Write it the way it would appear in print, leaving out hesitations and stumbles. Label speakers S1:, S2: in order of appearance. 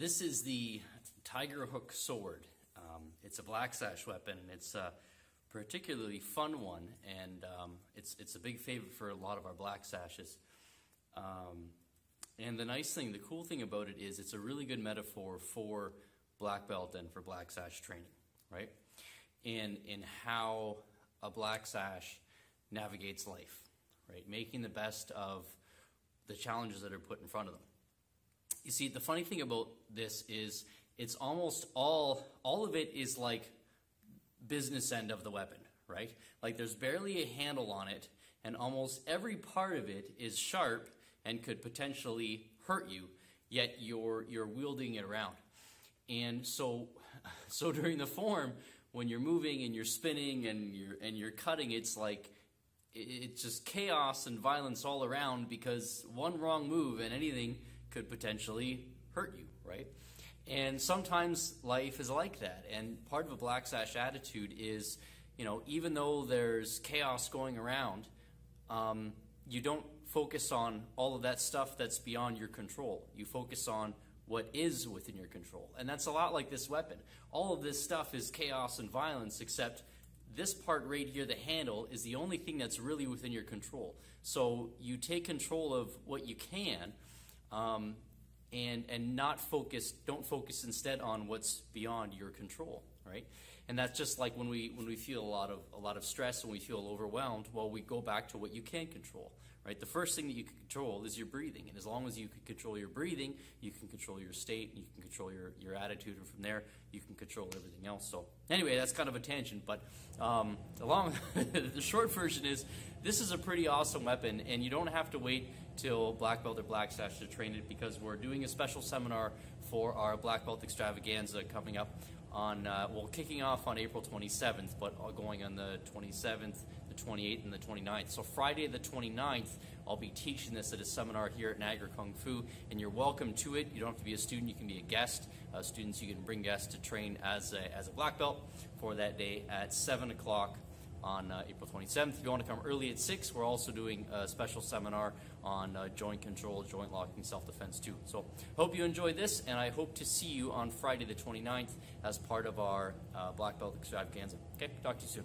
S1: This is the Tiger Hook Sword. It's a black sash weapon, and it's a particularly fun one, and it's a big favorite for a lot of our black sashes. And the nice thing, the cool thing about it is it's a really good metaphor for black belt and for black sash training, right? And in how a black sash navigates life, right? Making the best of the challenges that are put in front of them. You see, the funny thing about this is it's almost all of it is like business end of the weapon, right? Like there's barely a handle on it, and almost every part of it is sharp and could potentially hurt you, yet you're wielding it around. And so during the form, when you're moving and you're spinning and you're cutting, it's like it's just chaos and violence all around, because one wrong move and anything could potentially hurt you, right? And sometimes life is like that. And part of a black sash attitude is, you know, even though there's chaos going around, you don't focus on all of that stuff that's beyond your control. You focus on what is within your control. And that's a lot like this weapon. All of this stuff is chaos and violence, except this part right here, the handle, is the only thing that's really within your control. So you take control of what you can, and don't focus instead on what's beyond your control, right? And that's just like when we feel a lot of stress and we feel overwhelmed. Well, we go back to what you can control, right? The first thing that you can control is your breathing, and as long as you can control your breathing, you can control your state, and you can control your attitude, and from there you can control everything else. So anyway, that's kind of a tangent, but the short version is this is a pretty awesome weapon, and you don't have to wait till black belt or black sash to train it, because we're doing a special seminar for our black belt extravaganza coming up on, kicking off on April 27th, but going on the 27th, the 28th, and the 29th. So Friday the 29th, I'll be teaching this at a seminar here at Niagara Kung Fu, and you're welcome to it. You don't have to be a student, you can be a guest. Students, you can bring guests to train as a black belt for that day at 7 o'clock on April 27th. If you want to come early at 6, we're also doing a special seminar on joint control, joint locking, self-defense too. So hope you enjoyed this, and I hope to see you on Friday the 29th as part of our black belt extravaganza. Okay, talk to you soon.